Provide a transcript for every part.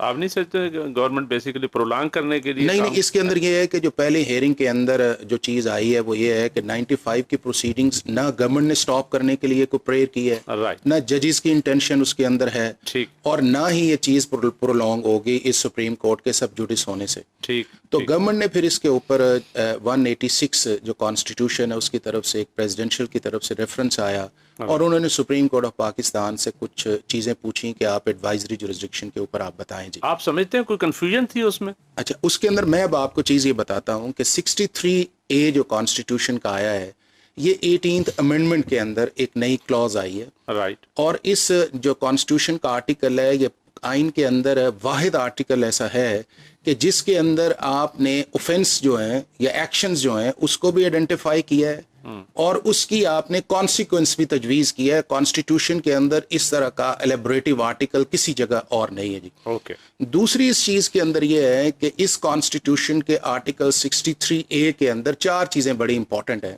آپ نہیں سمجھتے گورنمنٹ بیسیکلی پرولانگ کرنے کے لیے نہیں، اس کے اندر یہ ہے کہ جو پہلے ہیئرنگ کے اندر جو چیز آئی ہے وہ یہ ہے کہ 95 کی پروسیڈنگز نہ گورنمنٹ نے سٹاپ کرنے کے لیے کوئی پریئر کی ہے، رائٹ، نہ ججز کی انٹینشن اس کے اندر ہے، ٹھیک، اور نہ ہی یہ چیز پرولونگ ہوگی اس سپریم کورٹ کے سب جوڈس ہونے سے. ٹھیک. تو گورنمنٹ نے پھر اس کے اوپر 186 جو کانسٹیٹیوشن ہے اس کی طرف سے ایک پریزیڈنشیل کی طرف سے ریفرنس آیا اور انہوں نے سپریم کورٹ آف پاکستان سے کچھ چیزیں پوچھیں کہ آپ ایڈوائزری جورسڈکشن کے اوپر آپ بتائیں. جی آپ سمجھتے ہیں کوئی کنفیوژن تھی اس میں؟ اچھا، اس کے اندر میں اب آپ کو چیز یہ بتاتا ہوں کہ 63A جو کانسٹیٹیوشن کا آیا ہے یہ 18th امینڈمنٹ کے اندر ایک نئی کلوز آئی ہے، رائٹ، اور اس جو کانسٹیٹیوشن کا آرٹیکل ہے یہ آئین کے اندر واحد آرٹیکل ایسا ہے کہ جس کے اندر آپ نے اوفینس جو ہیں یا ایکشنز جو ہیں اس کو بھی آئیڈینٹیفائی کیا ہے اور اس کی آپ نے کانسیکوینس بھی تجویز کیا ہے. کانسٹیٹیوشن کے اندر اس طرح کا ایلیبریٹو آرٹیکل کسی جگہ اور نہیں ہے. جی اوکے. دوسری اس چیز کے اندر یہ ہے کہ اس کانسٹیٹیوشن کے آرٹیکل 63A کے اندر 4 چیزیں بڑی امپورٹنٹ ہیں.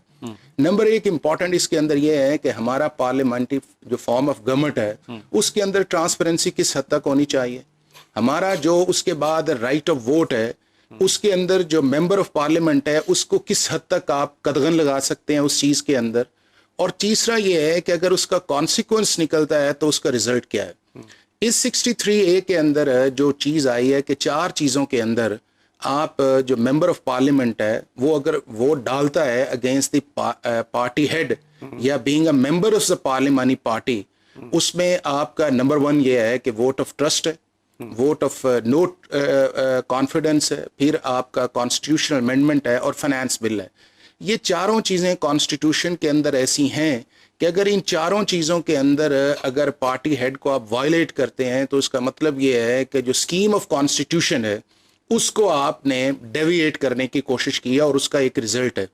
نمبر 1 امپورٹنٹ اس کے اندر یہ ہے کہ ہمارا پارلیمنٹری جو فارم آف گورنمنٹ ہے اس کے اندر ٹرانسپیرنسی کس حد تک ہونی چاہیے. ہمارا جو اس کے بعد رائٹ آف ووٹ ہے اس کے اندر جو ممبر آف پارلیمنٹ ہے اس کو کس حد تک آپ قدغن لگا سکتے ہیں اس چیز کے اندر. اور تیسرا یہ ہے کہ اگر اس کا کانسیکوینس نکلتا ہے تو اس کا رزلٹ کیا ہے. اس 63A کے اندر جو چیز آئی ہے کہ 4 چیزوں کے اندر آپ جو ممبر آف پارلیمنٹ ہے وہ اگر ووٹ ڈالتا ہے اگینسٹ دی پارٹی ہیڈ یا being a member of the پارلیمانی پارٹی، اس میں آپ کا نمبر 1 یہ ہے کہ ووٹ آف ٹرسٹ ہے، ووٹ آف نوٹ کانفیڈنس ہے، پھر آپ کا کانسٹیٹیوشنل امینڈمنٹ ہے اور فائنانس بل ہے. یہ چاروں چیزیں کانسٹیٹیوشن کے اندر ایسی ہیں کہ اگر ان چاروں چیزوں کے اندر اگر پارٹی ہیڈ کو آپ وائلیٹ کرتے ہیں تو اس کا مطلب یہ ہے کہ جو اسکیم آف کانسٹیٹیوشن ہے اس کو آپ نے ڈیویٹ کرنے کی کوشش کی اور اس کا ایک رزلٹ ہے.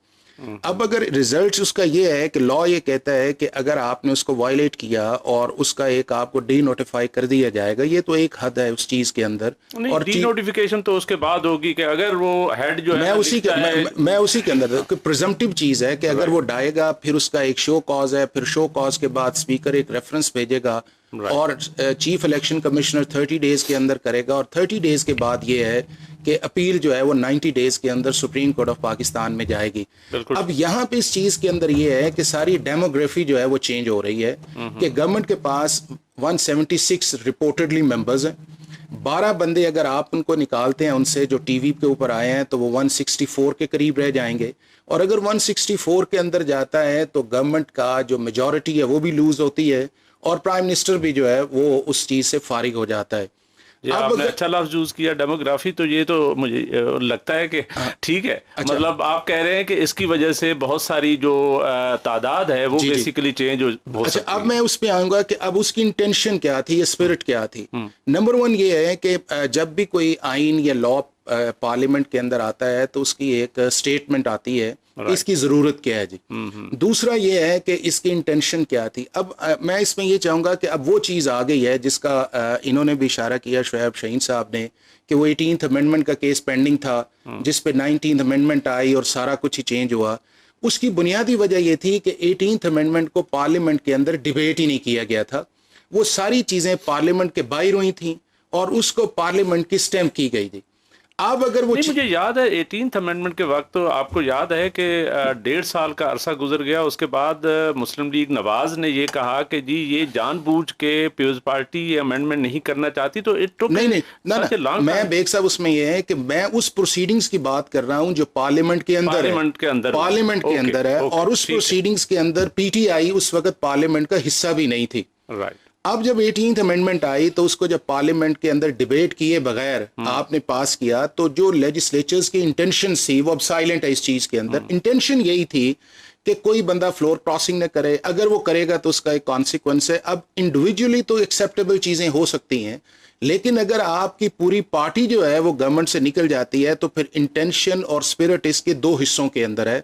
اب اگر رزلٹ اس کا یہ ہے کہ لا یہ کہتا ہے کہ اگر آپ نے اس کو وائلیٹ کیا اور اس کا ایک آپ کو ڈی نوٹیفائی کر دیا جائے گا، یہ تو ایک حد ہے اس چیز کے اندر. اور ڈی نوٹیفیکیشن تو اس کے بعد ہوگی کہ اگر وہ ہیڈ جو ہے میں اسی کے اندر پریزمپٹیو چیز ہے کہ اگر وہ ڈائے گا پھر اس کا ایک شو کاز ہے، پھر شو کاز کے بعد اسپیکر ایک ریفرنس بھیجے گا اور چیف الیکشن کمشنر 30 ڈیز کے اندر کرے گا، اور 30 ڈیز کے بعد یہ ہے کہ اپیل جو ہے وہ 90 ڈیز کے اندر سپریم کورٹ آف پاکستان میں جائے گی. اب یہاں پہ اس چیز کے اندر یہ ہے کہ ساری ڈیموگرافی جو ہے وہ چینج ہو رہی ہے کہ گورنمنٹ کے پاس 176 رپورٹڈلی ممبرز ہیں. 12 بندے اگر آپ ان کو نکالتے ہیں ان سے جو ٹی وی کے اوپر آئے ہیں تو وہ 164 کے قریب رہ جائیں گے، اور اگر 164 کے اندر جاتا ہے تو گورنمنٹ کا جو میجورٹی ہے وہ بھی لوز ہوتی ہے اور پرائم منسٹر بھی جو ہے وہ اس چیز سے فارغ ہو جاتا ہے. آپ نے اچھا لفظ یوز کیا ڈیموگرافی، تو یہ تو مجھے لگتا ہے کہ ٹھیک ہے. مطلب آپ کہہ رہے ہیں کہ اس کی وجہ سے بہت ساری جو تعداد ہے وہ بیسیکلی چینج ہو سکتی ہے. اچھا، اب میں اس پہ آؤں گا کہ اب اس کی انٹینشن کیا تھی یا اسپرٹ کیا تھی. نمبر 1 یہ ہے کہ جب بھی کوئی آئین یا لا پارلیمنٹ کے اندر آتا ہے تو اس کی ایک اسٹیٹمنٹ آتی ہے اس کی ضرورت کیا ہے. جی دوسرا یہ ہے کہ اس کی انٹینشن کیا تھی. اب میں اس میں یہ چاہوں گا کہ اب وہ چیز آ گئی ہے جس کا انہوں نے بھی اشارہ کیا شعیب شاہین صاحب نے کہ وہ 18th امینڈمنٹ کا کیس پینڈنگ تھا جس پہ 19th امینڈمنٹ آئی اور سارا کچھ ہی چینج ہوا. اس کی بنیادی وجہ یہ تھی کہ 18th امینڈمنٹ کو پارلیمنٹ کے اندر ڈیبیٹ ہی نہیں کیا گیا تھا. وہ ساری چیزیں پارلیمنٹ کے باہر ہوئی تھیں اور اس کو پارلیمنٹ کی اسٹیمپ کی گئی تھی. اب اگر وہ مجھے یاد ہے 18th امینڈمنٹ کے وقت آپ کو یاد ہے کہ 1.5 سال کا عرصہ گزر گیا، اس کے بعد مسلم لیگ نواز نے یہ کہا کہ جی یہ جان بوجھ کے پیپلز پارٹی یہ امینڈمنٹ نہیں کرنا چاہتی. تو نہیں میں بیگ صاحب اس میں یہ ہے کہ میں اس پروسیڈنگز کی بات کر رہا ہوں جو پارلیمنٹ کے اندر ہے اور اس پروسیڈنگز کے اندر پی ٹی آئی اس وقت پارلیمنٹ کا حصہ بھی نہیں تھی. اب جب 18th امینڈمنٹ آئی تو اس کو جب پارلیمنٹ کے اندر ڈیبیٹ کیے بغیر آپ نے پاس کیا تو جو لیجسلیچرز کی انٹینشن تھی وہ اب سائلنٹ ہے اس چیز کے اندر. انٹینشن یہی تھی کہ کوئی بندہ فلور کراسنگ نہ کرے، اگر وہ کرے گا تو اس کا ایک کانسیکوینس ہے. اب انڈیویجولی تو ایکسیپٹیبل چیزیں ہو سکتی ہیں لیکن اگر آپ کی پوری پارٹی جو ہے وہ گورنمنٹ سے نکل جاتی ہے تو پھر انٹینشن اور اسپرٹ اس کے 2 حصوں کے اندر ہے.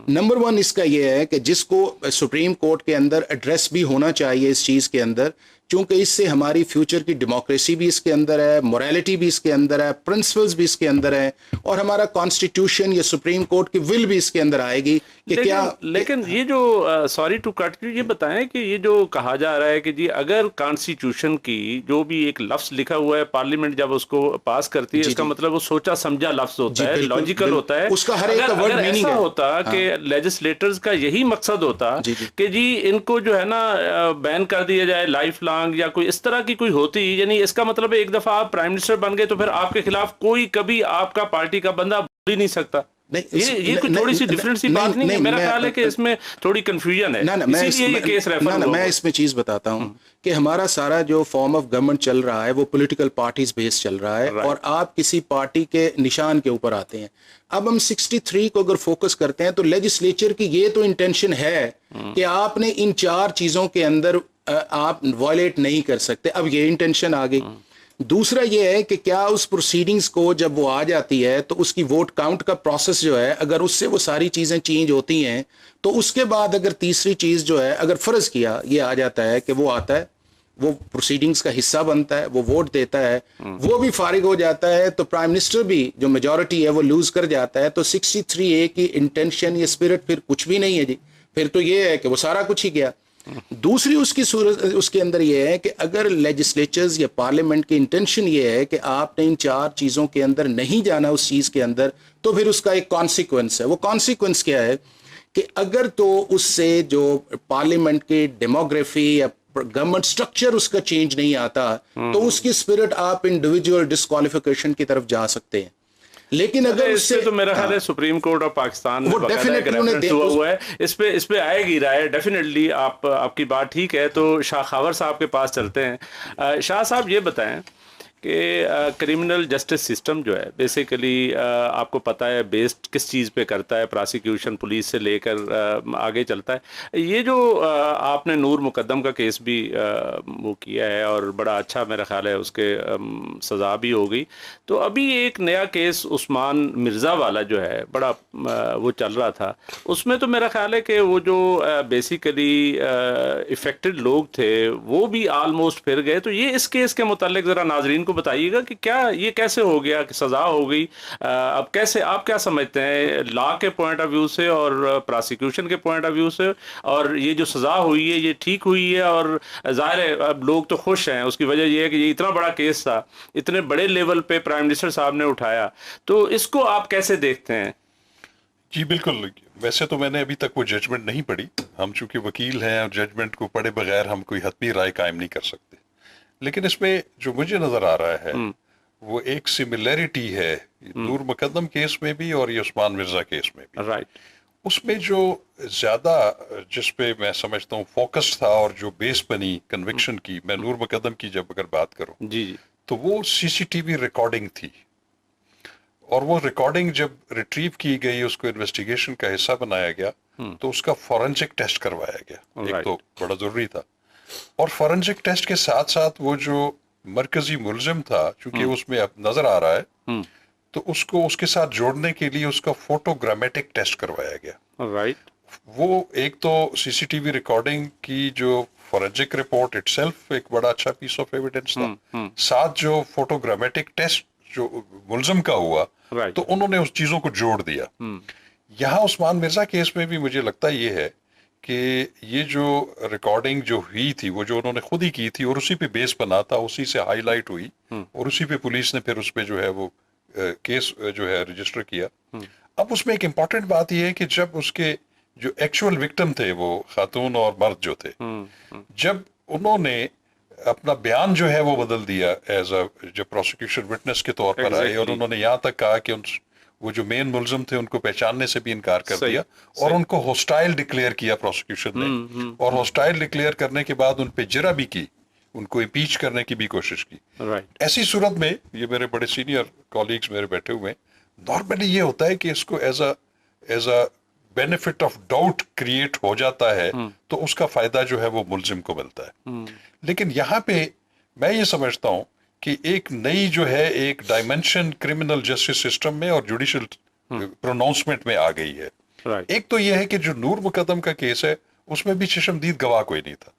نمبر 1 اس کا یہ ہے کہ جس کو سپریم کورٹ کے اندر ایڈریس بھی ہونا چاہیے اس چیز کے اندر، چونکہ اس سے ہماری فیوچر کی ڈیموکریسی بھی اس کے اندر ہے، موریلٹی بھی اس کے اندر ہے، پرنسپلز بھی اس کے اندر ہیں اور ہمارا کانسٹیٹیوشن یا سپریم کورٹ کی ول بھی اس کے اندر آئے گی کہ کیا. لیکن یہ جو سوری ٹو کٹ، یہ بتائیں کہ یہ جو کہا جا رہا ہے کہ جی اگر کانسٹیٹیوشن کی جو بھی ایک لفظ لکھا ہوا ہے, پارلیمنٹ جب اس کو پاس کرتی ہے اس کا مطلب وہ سوچا سمجھا لفظ ہوتا ہے, لاجیکل ہوتا ہے. اس کا ہر ایک ورڈ میننگ ہے. ایسا ہوتا کہ لیجسلیٹرز کا یہی مقصد ہوتا کہ جی ان کو جو ہے نا بین کر دیا جائے لائف لانگ یا کوئی اس طرح کی کوئی ہوتی, یعنی اس کا مطلب ایک دفعہ آپ پرائم منسٹر بن گئے تو پھر آپ کے خلاف کوئی کبھی آپ کا پارٹی کا بندہ بول ہی نہیں سکتا. یہ کوئی تھوڑی سی ڈیفرنٹ سی بات نہیں ہے, میرا خیال ہے کہ اس میں تھوڑی کنفیوژن ہے, اسی لیے یہ کیس ریفر ہوا. میں اس میں چیز بتاتا ہوں کہ ہمارا سارا جو فارم آف گورنمنٹ چل رہا ہے وہ پولیٹیکل پارٹیز بیس چل رہا ہے, اور آپ کسی پارٹی کے نشان کے اوپر آتے ہیں. اب ہم 63 کو اگر فوکس کرتے ہیں تو لیجسلیچر کی یہ تو انٹینشن ہے کہ آپ نے ان 4 چیزوں کے اندر آپ وائلیٹ نہیں کر سکتے. اب یہ انٹینشن آ گئی. دوسرا یہ ہے کہ کیا اس پروسیڈنگز کو جب وہ آ جاتی ہے تو اس کی ووٹ کاؤنٹ کا پروسیس جو ہے اگر اس سے وہ ساری چیزیں چینج ہوتی ہیں تو اس کے بعد اگر تیسری چیز جو ہے اگر فرض کیا یہ آ جاتا ہے کہ وہ آتا ہے, وہ پروسیڈنگز کا حصہ بنتا ہے, وہ ووٹ دیتا ہے, وہ بھی فارغ ہو جاتا ہے, تو پرائم منسٹر بھی جو میجورٹی ہے وہ لوز کر جاتا ہے. تو 63A کی انٹینشن یا اسپرٹ پھر کچھ بھی نہیں ہے جی, پھر تو یہ ہے کہ وہ سارا کچھ ہی گیا. دوسری اس کی صورت اس کے اندر یہ ہے کہ اگر لیجسلیچرز یا پارلیمنٹ کی انٹینشن یہ ہے کہ آپ نے ان 4 چیزوں کے اندر نہیں جانا اس چیز کے اندر, تو پھر اس کا ایک کانسیکوینس ہے. وہ کانسیکوینس کیا ہے کہ اگر تو اس سے جو پارلیمنٹ کی ڈیموگرافی یا گورنمنٹ سٹرکچر اس کا چینج نہیں آتا تو اس کی اسپرٹ آپ انڈیویجول ڈسکوالیفیکیشن کی طرف جا سکتے ہیں. لیکن اگر اس سے تو میرا خیال ہے سپریم کورٹ آف پاکستان میں ریفرنس ہوا ہے, اس پہ آئے گی رائے ڈیفینیٹلی. آپ کی بات ٹھیک ہے. تو شاہ خاور صاحب کے پاس چلتے ہیں. شاہ صاحب یہ بتائیں کہ کرمنل جسٹس سسٹم جو ہے بیسیکلی آپ کو پتہ ہے بیسڈ کس چیز پہ کرتا ہے, پراسیکیوشن پولیس سے لے کر آگے چلتا ہے. یہ جو آپ نے نور مقدم کا کیس بھی وہ کیا ہے اور بڑا اچھا میرا خیال ہے اس کے سزا بھی ہو گئی. تو ابھی ایک نیا کیس عثمان مرزا والا جو ہے بڑا وہ چل رہا تھا, اس میں تو میرا خیال ہے کہ وہ جو بیسیکلی افیکٹڈ لوگ تھے وہ بھی آلموسٹ پھر گئے. تو یہ اس کیس کے متعلق ذرا ناظرین کو بتائیے گا کہ کیا یہ کیسے ہو گیا کہ سزا ہو گئی. اب کیسے آپ کیا سمجھتے ہیں لا کے پوائنٹ آف ویو سے اور پراسیکیوشن کے پوائنٹ آف ویو سے, اور یہ جو سزا ہوئی ہے یہ ٹھیک ہوئی ہے؟ اور ظاہر ہے اب لوگ تو خوش ہیں, اس کی وجہ یہ ہے کہ یہ اتنا بڑا کیس تھا, اتنے بڑے لیول پہ پرائم منسٹر صاحب نے اٹھایا, تو اس کو آپ کیسے دیکھتے ہیں؟ جی بالکل. ویسے تو میں نے ابھی تک وہ ججمنٹ نہیں پڑھی, ہم چونکہ وکیل ہیں اور ججمنٹ کو پڑھے بغیر ہم کوئی حتمی رائے قائم نہیں کر سکتے. لیکن اس میں جو مجھے نظر آ رہا ہے وہ ایک سملیرٹی ہے نور مقدم کیس میں بھی اور یہ عثمان مرزا کیس میں بھی. رائٹ. اس میں جو زیادہ جس پہ میں سمجھتا ہوں فوکس تھا اور جو بیس بنی کنوکشن کی, میں نور مقدم کی جب اگر بات کروں جی تو وہ CCTV ریکارڈنگ تھی, اور وہ ریکارڈنگ جب ریٹریو کی گئی اس کو انویسٹیگیشن کا حصہ بنایا گیا تو اس کا فورنسک ٹیسٹ کروایا گیا. ایک تو بڑا ضروری تھا, اور فورنسک ٹیسٹ کے ساتھ ساتھ وہ جو مرکزی ملزم تھا چونکہ اس میں اب نظر آ رہا ہے تو اس کو اس کے ساتھ جوڑنے کے لیے اس کا فوٹوگرامیٹک ٹیسٹ کروایا گیا. رائٹ. وہ ایک تو CCTV ریکارڈنگ کی جو فورنسک رپورٹ اٹ سیلف ایک بڑا اچھا پیس آف ایویڈنس تھا, ساتھ جو فوٹوگرامیٹک ٹیسٹ جو ملزم کا ہوا تو انہوں نے اس چیزوں کو جوڑ دیا. یہاں عثمان مرزا کیس میں بھی مجھے لگتا یہ ہے کہ یہ جو ریکارڈنگ جو ہوئی تھی وہ جو انہوں نے خود ہی کی تھی اور اسی پہ بیس بنا تھا, اسی سے ہائی لائٹ ہوئی اور اسی پہ پولیس نے پھر اس پہ جو ہے وہ کیس جو ہے رجسٹر کیا. اب اس میں ایک امپورٹنٹ بات یہ ہے کہ جب اس کے جو ایکچوئل وکٹم تھے وہ خاتون اور مرد جو تھے, جب انہوں نے اپنا بیان جو ہے وہ بدل دیا ایز اے جب پروسیکیوشن وٹنس کے طور پر آئے, اور انہوں نے یہاں تک کہا کہ وہ جو مین ملزم تھے ان کو پہچاننے سے بھی انکار کر دیا اور ان کو ہوسٹائل ڈکلیئر کیا پروسیکیوشن نے, اور ہوسٹائل ڈکلیئر کرنے کے بعد ان پہ جرح بھی کی, ان کو امپیچ کرنے کی بھی کوشش کی. ایسی صورت میں یہ میرے بڑے سینئر کولیگز میرے بیٹھے ہوئے ہیں, نارملی یہ ہوتا ہے کہ اس کو as a benefit of doubt create ہو جاتا ہے تو اس کا فائدہ جو ہے وہ ملزم کو ملتا ہے. لیکن یہاں پہ میں یہ سمجھتا ہوں کہ ایک نئی جو ہے ایک ڈائمنشن کرمنل جسٹس سسٹم میں اور جوڈیشل پروناؤنسمنٹ میں آ گئی ہے. ایک تو یہ ہے کہ جو نور مقدم کا کیس ہے اس میں بھی چشمدید گواہ کوئی نہیں تھا,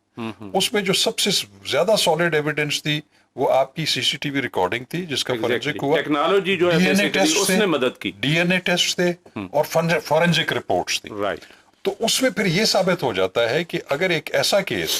اس میں جو سب سے زیادہ سالڈ ایویڈنس تھی وہ آپ کی CCTV ریکارڈنگ تھی جس کا فورنسک ہوا, ٹیکنالوجی جو ہے اس نے مدد کی, DNA ٹیسٹ تھے اور فورنسک رپورٹس تھی. تو اس میں پھر یہ ثابت ہو جاتا ہے کہ اگر ایک ایسا کیس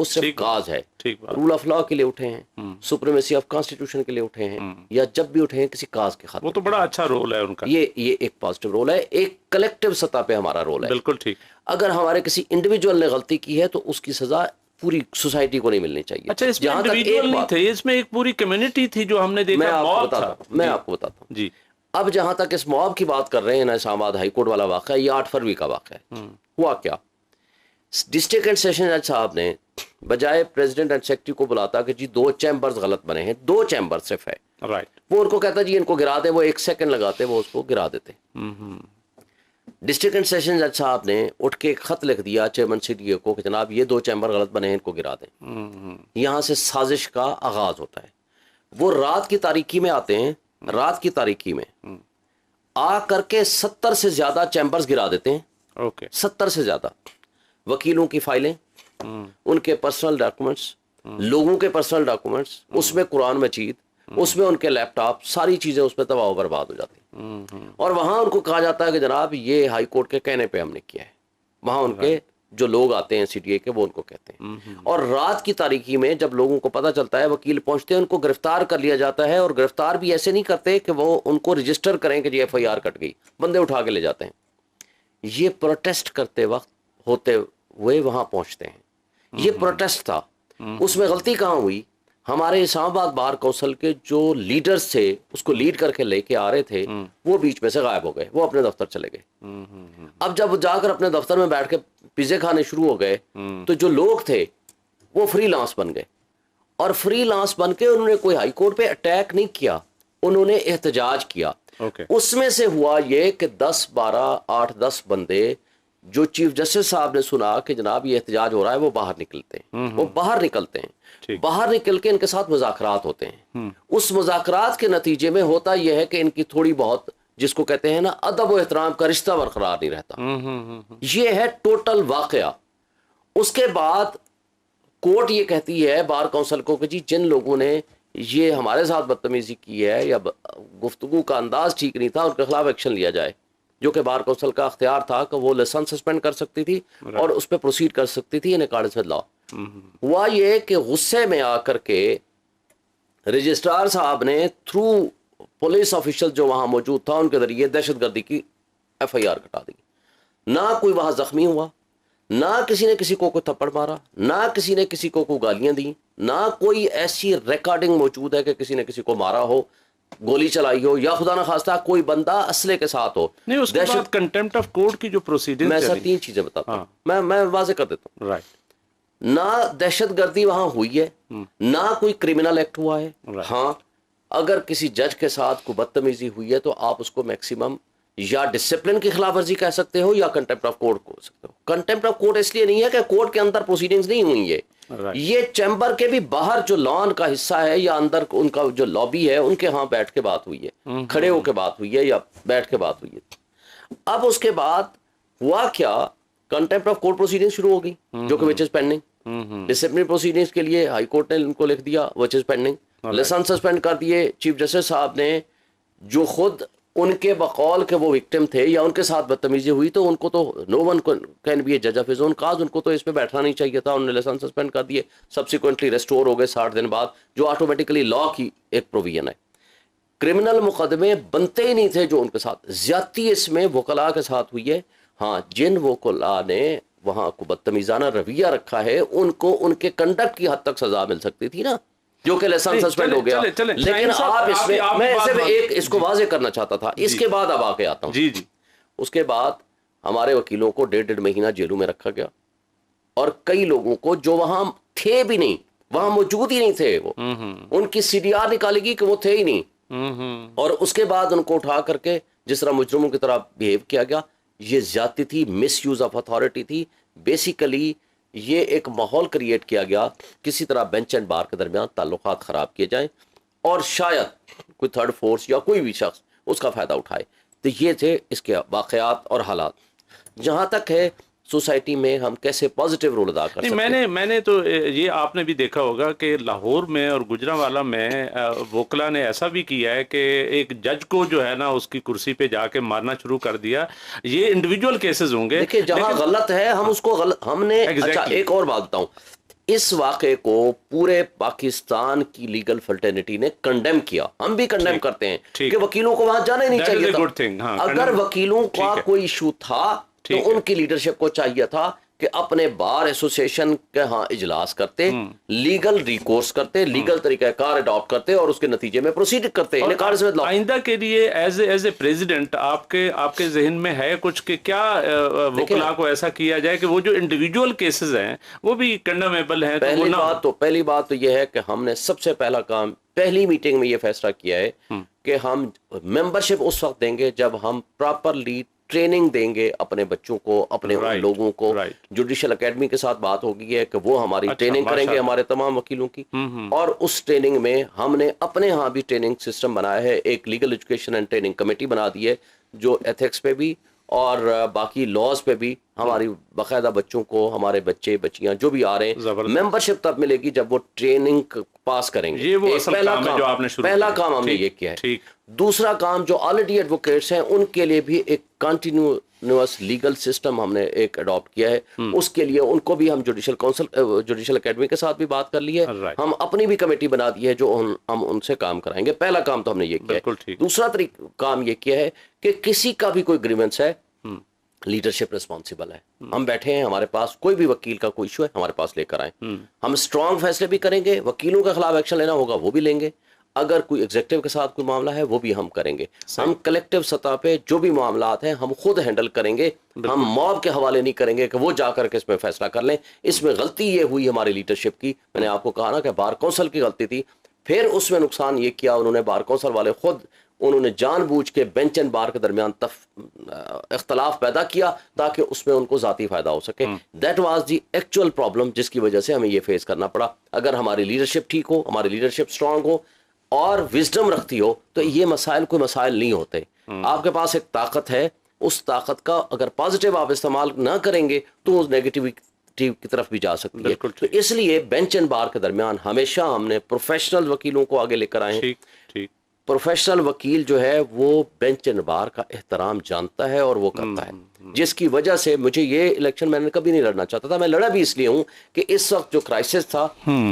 وہ صرف کاز ہے. ٹھیک بات. رول آف لا کے لیے اٹھے ہیں, سپریمیسی آف کانسٹیٹیوشن کے لیے اٹھے ہیں, یا جب بھی اٹھے ہیں کسی کاز کے خاطر. وہ تو بڑا اچھا رول ہے ان کا. یہ ایک پازیٹیو رول ہے, ایک کلیکٹیو سطح پہ ہمارا رول ہے. بالکل ٹھیک. اگر ہمارے کسی انڈیویجول نے غلطی کی ہے تو اس کی سزا پوری سوسائٹی کو نہیں ملنی چاہیے. اچھا, اس میں انڈیویجول نہیں تھے, اس میں ایک پوری کمیونٹی تھی جو ہم نے دیکھا. میں آپ کو بتاتا ہوں جی. اب جہاں تک اس مواب کی بات کر رہے ہیں نا, اسلام آباد ہائی کورٹ والا واقعہ, یہ 8 فروری کا واقعہ ہے. ہوا کیا, ڈسٹرکٹ اینڈ سیشن جج صاحب نے بجائے پریزیڈنٹ اینڈ سیکرٹری کو بلاتا کہ جی 2 چیمبرز غلط بنے ہیں, 2 چیمبر صرف ہے, رائٹ, وہ ان کو کہتا جی ان کو گرا دیں, وہ 1 سیکنڈ لگاتے وہ اس کو گرا دیتے. ڈسٹرکٹ اینڈ سیشن جج صاحب نے اٹھ کے ایک خط لکھ دیا چیئرمین سی ڈی اے کو کہ جناب یہ 2 چیمبر غلط بنے ہیں, ان کو گرا دیں. یہاں سے سازش کا آغاز ہوتا ہے. وہ رات کی تاریکی میں آتے ہیں, رات کی تاریکی میں آ کر کے 70 سے زیادہ چیمبرز گرا دیتے ہیں. اوکے, 70 سے زیادہ وکیلوں کی فائلیں, ان کے پرسنل ڈاکومنٹس, لوگوں کے پرسنل ڈاکومنٹس, اس میں قرآن مجید, اس میں ان کے لیپ ٹاپ, ساری چیزیں اس میں تباہ و برباد ہو جاتی ہیں. اور وہاں ان کو کہا جاتا ہے کہ جناب یہ ہائی کورٹ کے کہنے پہ ہم نے کیا ہے. وہاں ان کے جو لوگ آتے ہیں سی ڈی اے کے, وہ ان کو کہتے ہیں. اور رات کی تاریکی میں جب لوگوں کو پتہ چلتا ہے, وکیل پہنچتے ہیں, ان کو گرفتار کر لیا جاتا ہے. اور گرفتار بھی ایسے نہیں کرتے کہ وہ ان کو رجسٹر کریں کہ جی ایف آئی آر کٹ گئی, بندے اٹھا کے لے جاتے ہیں. یہ پروٹیسٹ کرتے وقت ہوتے ہوئے وہاں پہنچتے ہیں. یہ پروٹیسٹ تھا. اس میں غلطی کہاں ہوئی, ہمارے اسلام آباد بار کونسل کے جو لیڈرز تھے, اس کو لیڈ کر کے لے کے آ رہے تھے, وہ بیچ میں سے غائب ہو گئے, وہ اپنے دفتر چلے گئے. اب جب جا کر اپنے دفتر میں بیٹھ کے پیزے کھانے شروع ہو گئے تو جو لوگ تھے وہ فری لانس بن گئے. اور فری لانس بن کے انہوں نے کوئی ہائی کورٹ پہ اٹیک نہیں کیا, انہوں نے احتجاج کیا. اس میں سے ہوا یہ کہ 8-10 بندے جو چیف جسٹس صاحب نے سنا کہ جناب یہ احتجاج ہو رہا ہے, وہ باہر نکلتے ہیں. وہ باہر نکلتے ہیں, باہر نکل کے ان کے ساتھ مذاکرات ہوتے ہیں. اس مذاکرات کے نتیجے میں ہوتا یہ ہے کہ ان کی تھوڑی بہت, جس کو کہتے ہیں نا ادب و احترام کا رشتہ برقرار نہیں رہتا. یہ ہے ٹوٹل واقعہ. اس کے بعد کورٹ یہ کہتی ہے بار کونسل کو کہ جی جن لوگوں نے یہ ہمارے ساتھ بدتمیزی کی ہے یا گفتگو کا انداز ٹھیک نہیں تھا, ان کے خلاف ایکشن لیا جائے. جو کہ بار کونسل کا اختیار تھا کہ وہ لائسنس سسپینڈ کر سکتی تھی اور اس پہ پروسیڈ کر سکتی تھی ان اکارڈنس ود لا. ہوا یہ کہ غصے میں آ کر کے رجسٹرار صاحب نے تھرو پولیس آفیشل جو وہاں موجود تھا ان کے ذریعے دہشت گردی کی ایف آئی آر کٹا دی. نہ کوئی وہاں زخمی ہوا, نہ کسی نے کسی کو کوئی تھپڑ مارا, نہ کسی نے کسی کو کوئی گالیاں دی, نہ کوئی ایسی ریکارڈنگ موجود ہے کہ کسی نے کسی کو مارا ہو, گولی چلائی ہو, یا خدا نہ خواستہ کوئی بندہ اسلحے کے ساتھ ہو. نہیں, اس کے بعد کنٹیمپٹ آف کورٹ کی جو پروسیڈنگ, میں سر 3 چیزیں بتاتا ہوں, میں واضح کر دیتا ہوں. رائٹ, نہ دہشت گردی وہاں ہوئی ہے, نہ کوئی کرمنل ایکٹ ہوا ہے. ہاں, اگر کسی جج کے ساتھ کوئی بدتمیزی ہوئی ہے تو آپ اس کو میکسیمم یا ڈسپلن کی خلاف ورزی کہہ سکتے ہو یا کنٹیمپٹ آف کورٹ کہہ سکتے ہو. کنٹیمپٹ آف کورٹ اس لیے نہیں ہے کہ کورٹ کے اندر پروسیڈنگز نہیں ہوئی ہے, یہ چیمبر کے بھی باہر جو لان کا حصہ ہے یا اندر ان کا جو لابی ہے ان کے ہاں بیٹھ کے بات ہوئی ہے, کھڑے ہو کے بات ہوئی ہے یا بیٹھ کے بات ہوئی ہے. اب اس کے بعد ہوا کیا, کنٹیمپٹ آف کورٹ پروسیڈنگ شروع ہو گئی جو کہ وچ از پینڈنگ. ڈسپلنری پروسیڈنگز کے لیے ہائی کورٹ نے ان کو لکھ دیا وچ از پینڈنگ. لائسنس سسپینڈ کر دیے چیف جسٹس صاحب نے, جو خود ان کے بقول کہ وہ وکٹم تھے یا ان کے ساتھ بدتمیزی ہوئی تو ان کو تو نو ون کین بی اے جج آف ہز اون کاز, ان کو تو اس پہ بیٹھنا نہیں چاہیے تھا. انہوں نے لائسنس سسپینڈ کر دیے, سبسیکوئنٹلی ریسٹور ہو گئے 60 دن بعد, جو آٹومیٹکلی لا کی ایک پروویژن ہے. کرمنل مقدمے بنتے ہی نہیں تھے جو ان کے ساتھ زیادتی اس میں وکلاء کے ساتھ ہوئی ہے. ہاں, جن وکلاء نے وہاں کو بدتمیزانہ رویہ رکھا ہے ان کو ان کے کنڈکٹ کی حد تک سزا مل سکتی تھی نا, جو کہ لائسنس سسپینڈ ہو گیا. لیکن آپ اس میں صرف ایک اس کو واضح کرنا چاہتا تھا. اس کے بعد اب آگے آتا ہوں. جی جی. اس کے بعد ہمارے وکیلوں کو 1.5 مہینہ جیلوں میں رکھا گیا, اور کئی لوگوں کو جو وہاں تھے بھی نہیں, وہاں موجود ہی نہیں تھے, وہ ان کی سی ڈی آر نکالے گی کہ وہ تھے ہی نہیں. اور اس کے بعد ان کو اٹھا کر کے جس طرح مجرموں کی طرح بیہیو کیا گیا, یہ زیادتی تھی, مس یوز آف اتھارٹی تھی. بیسیکلی یہ ایک ماحول کریٹ کیا گیا کسی طرح بینچ اینڈ بار کے درمیان تعلقات خراب کیے جائیں اور شاید کوئی تھرڈ فورس یا کوئی بھی شخص اس کا فائدہ اٹھائے. تو یہ تھے اس کے واقعات اور حالات. جہاں تک ہے سوسائٹی میں ہم کیسے پازیٹیو رول ادا کر سکتے ہیں, میں نے تو یہ آپ نے بھی دیکھا ہوگا کہ لاہور میں اور گجرانوالہ میں وکلا نے ایسا بھی کیا ہے کہ ایک جج کو جو ہے نا اس کی کرسی پہ جا کے مارنا شروع کر دیا. یہ انڈیویجول کیسز ہوں گے. دیکھیں جہاں غلط ہے ہم اس کو ہم نے. اچھا ایک اور بات بتاؤں, اس واقعے کو پورے پاکستان کی لیگل فلٹرنیٹی نے کنڈیم کیا. ہم بھی کنڈیم کرتے ہیں کہ وکیلوں کو وہاں جانا ہی نہیں چاہیے تھا. اگر وکیلوں کا کوئی ایشو تھا تو ان کی لیڈرشپ کو چاہیے تھا کہ اپنے بار ایسوسیشن کے ہاں اجلاس کرتے, لیگل ریکورس کرتے, لیگل طریقہ کار اڈاپٹ کرتے اور اس کے نتیجے میں پروسیڈ کرتے. آئندہ کے لیے ایز اے پریزیڈنٹ آپ کے ذہن میں ہے کچھ کہ کیا وکلاء کو ایسا کیا جائے کہ وہ جو انڈیویجول کیسز ہیں وہ بھی کنڈیمیبل ہیں؟ پہلی بات تو یہ ہے کہ ہم نے سب سے پہلا کام پہلی میٹنگ میں یہ فیصلہ کیا ہے کہ ہم ممبرشپ اس وقت دیں گے جب ہم پراپرلی ٹریننگ دیں گے اپنے بچوں کو, اپنے لوگوں کو. جوڈیشل اکیڈمی کے ساتھ بات ہوگی ہے کہ وہ ہماری ٹریننگ کریں گے ہمارے تمام وکیلوں کی, اور اس ٹریننگ میں ہم نے اپنے ہاں بھی ٹریننگ سسٹم بنایا ہے. ایک legal education and training committee بنا دی ہے جو ایتھکس پہ بھی اور باقی لاز پہ بھی ہماری باقاعدہ بچوں کو, ہمارے بچے بچیاں جو بھی آ رہے ہیں, ممبرشپ تب ملے گی جب وہ ٹریننگ پاس کریں گے. پہلا کام ہم نے یہ کیا ہے. دوسرا کام جو آلریڈی ایڈوکیٹس ہیں ان کے لیے بھی ایک کنٹینیوس لیگل سسٹم ہم نے ایک اڈاپٹ کیا ہے. اس کے لیے ان کو بھی ہم جوڈیشل اکیڈمی کے ساتھ بھی بات کر لی ہے. ہم اپنی بھی کمیٹی بنا دی ہے جو ہم ان سے کام کرائیں گے. پہلا کام تو ہم نے یہ کیا ہے. دوسرا کام یہ کیا ہے کہ کسی کا بھی کوئی گریونس ہے, لیڈرشپ ریسپانسیبل ہے. ہم بیٹھے ہیں, ہمارے پاس کوئی بھی وکیل کا کوئی ایشو ہے ہمارے پاس لے کر آئیں. ہم اسٹرانگ فیصلے بھی کریں گے, وکیلوں کے خلاف ایکشن لینا ہوگا وہ بھی لیں گے, اگر کوئی ایگزیکٹو کے ساتھ کوئی معاملہ ہے وہ بھی ہم کریں گے. ہم کلیکٹیو سطح پہ جو بھی معاملات ہیں ہم خود ہینڈل کریں گے. ہم موب کے حوالے نہیں کریں گے کہ وہ جا کر کے اس میں فیصلہ کر لیں. اس میں غلطی یہ ہوئی ہماری لیڈرشپ کی, میں نے آپ کو کہا نا کہ بار کونسل کی غلطی تھی. پھر اس میں نقصان یہ کیا, انہوں نے بار کونسل والے خود انہوں نے جان بوجھ کے بینچ اینڈ بار کے درمیان اختلاف پیدا کیا تاکہ اس میں ان کو ذاتی فائدہ ہو سکے. That was the actual problem جس کی وجہ سے ہمیں یہ فیس کرنا پڑا. اگر ہماری لیڈرشپ ٹھیک ہو, ہماری لیڈرشپ اسٹرانگ ہو اور وزڈم رکھتی ہو تو یہ مسائل کوئی مسائل نہیں ہوتے. آپ کے پاس ایک طاقت ہے, اس طاقت کا اگر پازیٹیو آپ استعمال نہ کریں گے تو اس نیگیٹیوٹی کی طرف بھی جا سکتی ہے. تو اس لیے بینچ اینڈ بار کے درمیان ہمیشہ ہم نے پروفیشنل وکیلوں کو آگے لے کر آئے ہیں. پروفیشنل وکیل جو ہے وہ بینچ اینڈ بار کا احترام جانتا ہے اور وہ کرتا ہے, جس کی وجہ سے مجھے یہ الیکشن میں نے کبھی نہیں لڑنا چاہتا تھا. میں لڑا بھی اس لیے ہوں کہ اس وقت جو کرائسس تھا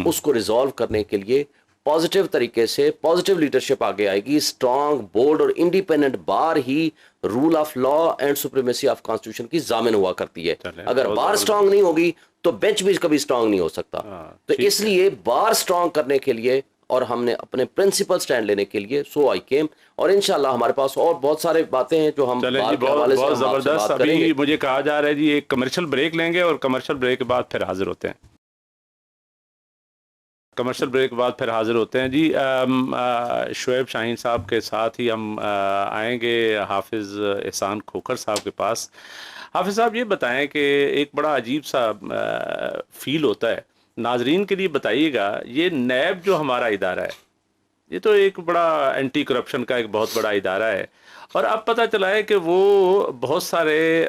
اس کو ریزالو کرنے کے لیے پازیٹیو طریقے سے پازیٹیو لیڈرشپ آگے آئے گی. اسٹرانگ, بولڈ اور انڈیپینڈنٹ بار ہی rule of law and supremacy of constitution کی ضامن ہوا کرتی ہے. اگر بار اسٹرانگ نہیں ہوگی تو بینچ بھی کبھی اسٹرانگ نہیں ہو سکتا. تو اس لیے بار اسٹرانگ کرنے کے لیے اور ہم نے اپنے پرنسپل سٹینڈ لینے کے لیے سو آئی کیم, اور انشاءاللہ ہمارے پاس اور بہت سارے باتیں ہیں جو ہم بہت زبردست. ابھی مجھے کہا جا رہا ہے جی ایک کمرشل بریک لیں گے اور کمرشل بریک کے بعد پھر حاضر ہوتے ہیں. جی شعیب شاہین صاحب کے ساتھ ہی ہم آئیں گے حافظ احسان کھوکھر صاحب کے پاس. حافظ صاحب یہ بتائیں کہ ایک بڑا عجیب سا فیل ہوتا ہے, ناظرین کے لیے بتائیے گا. یہ نیب جو ہمارا ادارہ ہے یہ تو ایک بڑا اینٹی کرپشن کا ایک بہت بڑا ادارہ ہے, اور اب پتہ چلا ہے کہ وہ بہت سارے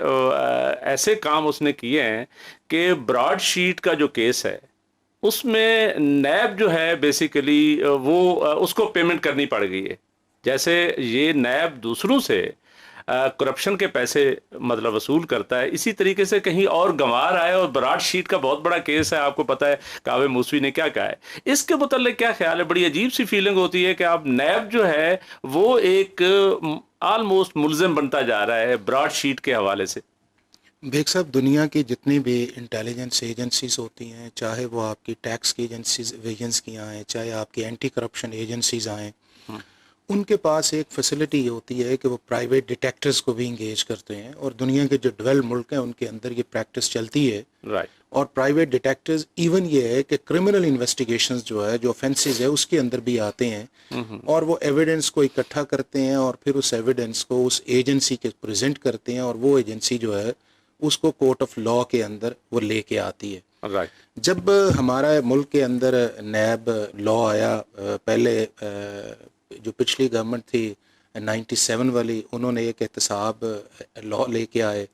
ایسے کام اس نے کیے ہیں کہ براڈ شیٹ کا جو کیس ہے اس میں نیب جو ہے بیسیکلی وہ اس کو پیمنٹ کرنی پڑ گئی ہے. جیسے یہ نیب دوسروں سے کرپشن کے پیسے مطلب وصول کرتا ہے, اسی طریقے سے کہیں اور گنوار آئے اور براڈ شیٹ کا بہت بڑا کیس ہے. آپ کو پتہ ہے کعبے موسوی نے کیا کہا ہے اس کے متعلق, کیا خیال ہے؟ بڑی عجیب سی فیلنگ ہوتی ہے کہ اب نیب جو ہے وہ ایک آلموسٹ ملزم بنتا جا رہا ہے براڈ شیٹ کے حوالے سے. بیگ صاحب, دنیا کی جتنی بھی انٹیلیجنس ایجنسیز ہوتی ہیں, چاہے وہ آپ کی ٹیکس کی ایجنسیز ویجنس کی آئیں, چاہے آپ کی اینٹی کرپشن ایجنسیز آئیں, ان کے پاس ایک فیسلٹی ہوتی ہے کہ وہ پرائیویٹ ڈیٹیکٹرز کو بھی انگیج کرتے ہیں, اور دنیا کے جو ڈیولپ ملک ہیں ان کے اندر یہ پریکٹس چلتی ہے. اور پرائیویٹ ڈیٹیکٹرز ایون یہ ہے کہ کرمنل انویسٹیگیشنز جو ہے, جو offenses ہے اس کے اندر بھی آتے ہیں, اور وہ ایویڈنس کو اکٹھا کرتے ہیں اور پھر اس ایویڈنس کو اس ایجنسی کے پریزنٹ کرتے ہیں, اور وہ ایجنسی جو ہے اس کو کورٹ آف لاء کے اندر وہ لے کے آتی ہے. جب ہمارا ملک کے اندر نیب لاء آیا, پہلے جو پچھلی گورنمنٹ تھی 97 والی, انہوں نے ایک احتساب لاء لے کے آئے.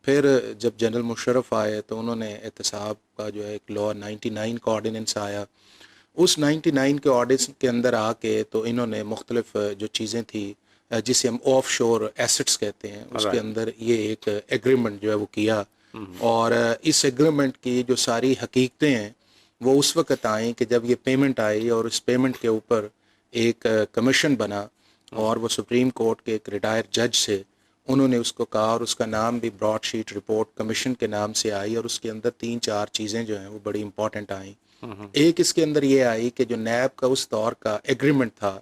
پھر جب جنرل مشرف آئے تو انہوں نے احتساب کا جو ہے ایک لاء 99 کا آرڈیننس آیا. اس 99 کے آرڈیننس کے اندر آ کے تو انہوں نے مختلف جو چیزیں تھیں جسے ہم آف شور ایسٹس کہتے ہیں, اس کے اندر یہ ایک ایگریمنٹ جو ہے وہ کیا, اور اس ایگریمنٹ کی جو ساری حقیقتیں ہیں وہ اس وقت آئیں کہ جب یہ پیمنٹ آئی اور اس پیمنٹ کے اوپر ایک کمیشن بنا اور وہ سپریم کورٹ کے ایک ریٹائر جج سے انہوں نے اس کو کہا, اور اس کا نام بھی براڈ شیٹ رپورٹ کمیشن کے نام سے آئی, اور اس کے اندر 3-4 چیزیں جو ہیں وہ بڑی امپورٹنٹ آئیں. ایک اس کے اندر یہ آئی کہ جو نیب کا اس دور کا ایگریمنٹ تھا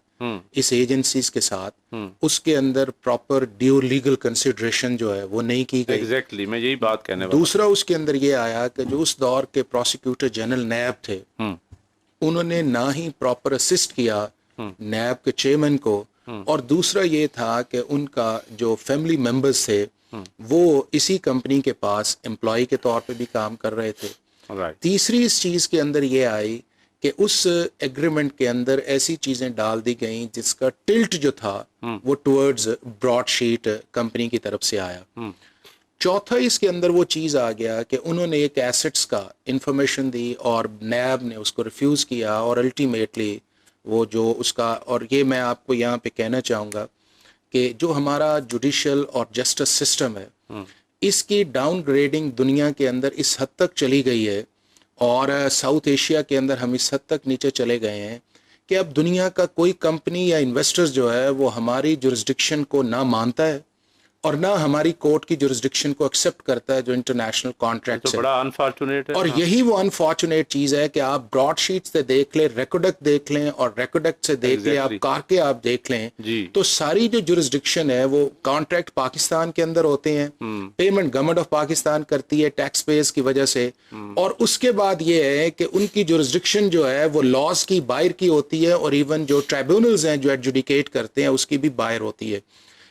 اس ایجنسیز کے ساتھ, اس کے اندر پراپر ڈیو لیگل کنسیڈریشن جو ہے وہ نہیں کی گئی. ایگزیکٹلی میں یہی بات کہنے والا. دوسرا اس کے اندر یہ آیا کہ جو اس دور کے پروسیکیوٹر جنرل نیب تھے انہوں نے نہ ہی پراپر اسسٹ کیا نیب کے چیئرمین کو, اور دوسرا یہ تھا کہ ان کا جو فیملی ممبرز تھے وہ اسی کمپنی کے پاس امپلائی کے طور پہ بھی کام کر رہے تھے. تیسری اس چیز کے اندر یہ آئی کہ اس ایگریمنٹ کے اندر ایسی چیزیں ڈال دی گئیں جس کا ٹلٹ جو تھا وہ ٹورڈز براڈ شیٹ کمپنی کی طرف سے آیا. چوتھا اس کے اندر وہ چیز آ گیا کہ انہوں نے ایک ایسٹس کا انفارمیشن دی اور نیب نے اس کو ریفیوز کیا, اور الٹیمیٹلی وہ جو اس کا, اور یہ میں آپ کو یہاں پہ کہنا چاہوں گا کہ جو ہمارا جوڈیشل اور جسٹس سسٹم ہے اس کی ڈاؤن گریڈنگ دنیا کے اندر اس حد تک چلی گئی ہے, اور ساؤتھ ایشیا کے اندر ہم اس حد تک نیچے چلے گئے ہیں کہ اب دنیا کا کوئی کمپنی یا انویسٹرز جو ہے وہ ہماری جورسڈکشن کو نہ مانتا ہے اور نہ ہماری کورٹ کی جورسڈکشن کو ایکسیپٹ کرتا ہے جو انٹرنیشنل کانٹریکٹس ہے. بڑا انفارچونیٹ ہے. اور یہی وہ انفارچونیٹ چیز ہے کہ آپ براڈ شیٹ سے دیکھ لیں, ریکوڈکٹ دیکھ لیں, اور ریکوڈکٹ سے دیکھ لیں, آپ کارکے آپ دیکھ لیں, تو ساری جو جورسڈکشن ہے وہ کانٹریکٹ پاکستان کے اندر ہوتے ہیں, پیمنٹ گورنمنٹ آف پاکستان کرتی ہے ٹیکس پیز کی وجہ سے, اور اس کے بعد یہ ہے کہ ان کی جورسڈکشن جو ہے وہ لاز کی باہر کی ہوتی ہے, اور ایون جو ٹرائبیونلز ہیں جو ایڈجوڈیکیٹ کرتے ہیں اس کی بھی باہر ہوتی ہے.